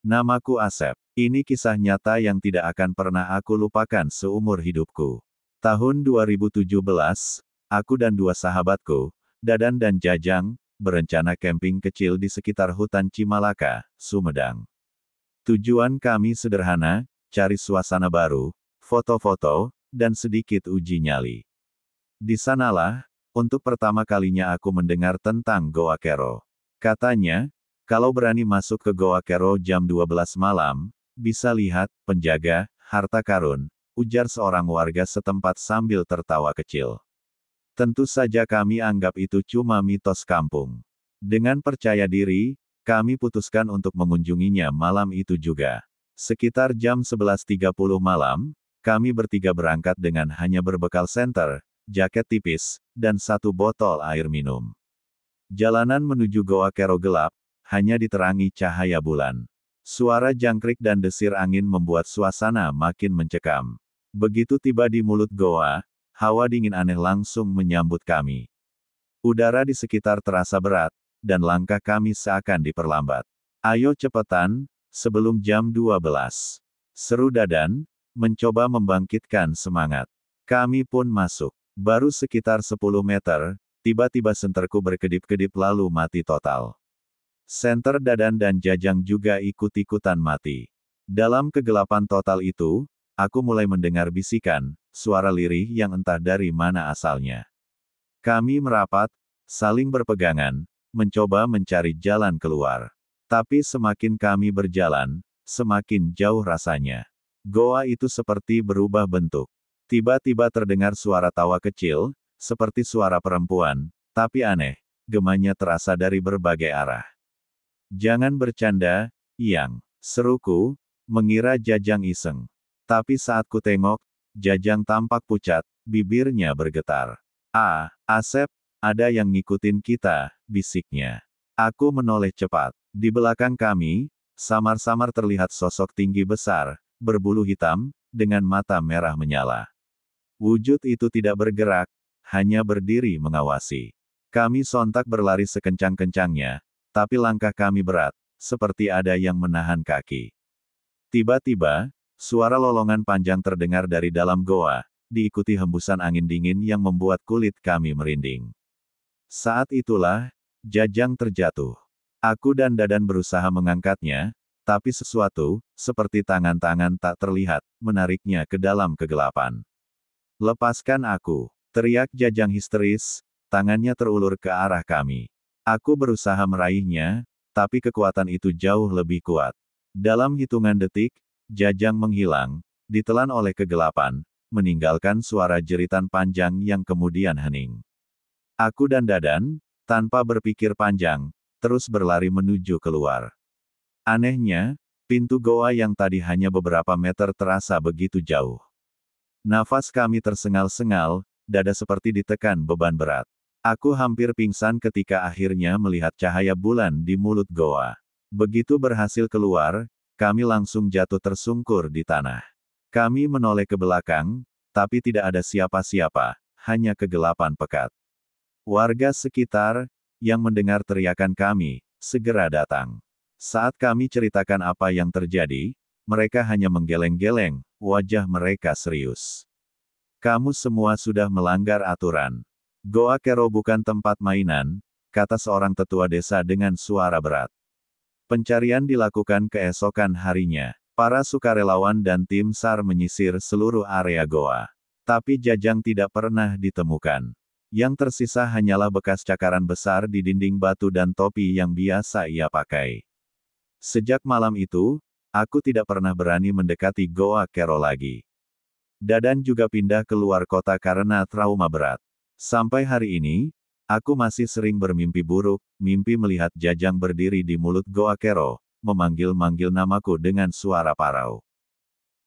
Namaku Asep. Ini kisah nyata yang tidak akan pernah aku lupakan seumur hidupku. Tahun 2017, aku dan dua sahabatku, Dadan dan Jajang, berencana camping kecil di sekitar hutan Cimalaka, Sumedang. Tujuan kami sederhana, cari suasana baru, foto-foto, dan sedikit uji nyali. Di sanalah, untuk pertama kalinya aku mendengar tentang Goa Kero. Katanya, kalau berani masuk ke Goa Kero jam 12 malam, bisa lihat penjaga harta karun, ujar seorang warga setempat sambil tertawa kecil. Tentu saja kami anggap itu cuma mitos kampung. Dengan percaya diri, kami putuskan untuk mengunjunginya malam itu juga. Sekitar jam 11.30 malam, kami bertiga berangkat dengan hanya berbekal senter, jaket tipis, dan satu botol air minum. Jalanan menuju Goa Kero gelap, hanya diterangi cahaya bulan. Suara jangkrik dan desir angin membuat suasana makin mencekam. Begitu tiba di mulut goa, hawa dingin aneh langsung menyambut kami. Udara di sekitar terasa berat, dan langkah kami seakan diperlambat. Ayo cepetan, sebelum jam 12. Seru Dadan, mencoba membangkitkan semangat. Kami pun masuk. Baru sekitar 10 meter, tiba-tiba senterku berkedip-kedip lalu mati total. Senter Dadan dan Jajang juga ikut-ikutan mati. Dalam kegelapan total itu, aku mulai mendengar bisikan, suara lirih yang entah dari mana asalnya. Kami merapat, saling berpegangan, mencoba mencari jalan keluar. Tapi semakin kami berjalan, semakin jauh rasanya. Goa itu seperti berubah bentuk. Tiba-tiba terdengar suara tawa kecil, seperti suara perempuan, tapi aneh, gemanya terasa dari berbagai arah. Jangan bercanda, Yang, seruku, mengira Jajang iseng. Tapi saat ku tengok, Jajang tampak pucat, bibirnya bergetar. Asep, ada yang ngikutin kita, bisiknya. Aku menoleh cepat. Di belakang kami, samar-samar terlihat sosok tinggi besar, berbulu hitam, dengan mata merah menyala. Wujud itu tidak bergerak, hanya berdiri mengawasi. Kami sontak berlari sekencang-kencangnya, tapi langkah kami berat, seperti ada yang menahan kaki. Tiba-tiba, suara lolongan panjang terdengar dari dalam goa, diikuti hembusan angin dingin yang membuat kulit kami merinding. Saat itulah, Jajang terjatuh. Aku dan Dadan berusaha mengangkatnya, tapi sesuatu, seperti tangan-tangan tak terlihat, menariknya ke dalam kegelapan. "Lepaskan aku!" teriak Jajang histeris, tangannya terulur ke arah kami. Aku berusaha meraihnya, tapi kekuatan itu jauh lebih kuat. Dalam hitungan detik, Jajang menghilang, ditelan oleh kegelapan, meninggalkan suara jeritan panjang yang kemudian hening. Aku dan Dadan, tanpa berpikir panjang, terus berlari menuju keluar. Anehnya, pintu goa yang tadi hanya beberapa meter terasa begitu jauh. Nafas kami tersengal-sengal, dada seperti ditekan beban berat. Aku hampir pingsan ketika akhirnya melihat cahaya bulan di mulut goa. Begitu berhasil keluar, kami langsung jatuh tersungkur di tanah. Kami menoleh ke belakang, tapi tidak ada siapa-siapa, hanya kegelapan pekat. Warga sekitar, yang mendengar teriakan kami, segera datang. Saat kami ceritakan apa yang terjadi, mereka hanya menggeleng-geleng, wajah mereka serius. "Kamu semua sudah melanggar aturan. Goa Kero bukan tempat mainan," kata seorang tetua desa dengan suara berat. Pencarian dilakukan keesokan harinya. Para sukarelawan dan tim SAR menyisir seluruh area goa. Tapi Jajang tidak pernah ditemukan. Yang tersisa hanyalah bekas cakaran besar di dinding batu dan topi yang biasa ia pakai. Sejak malam itu, aku tidak pernah berani mendekati Goa Kero lagi. Dadan juga pindah keluar kota karena trauma berat. Sampai hari ini, aku masih sering bermimpi buruk, mimpi melihat Jajang berdiri di mulut Goa Kero, memanggil-manggil namaku dengan suara parau.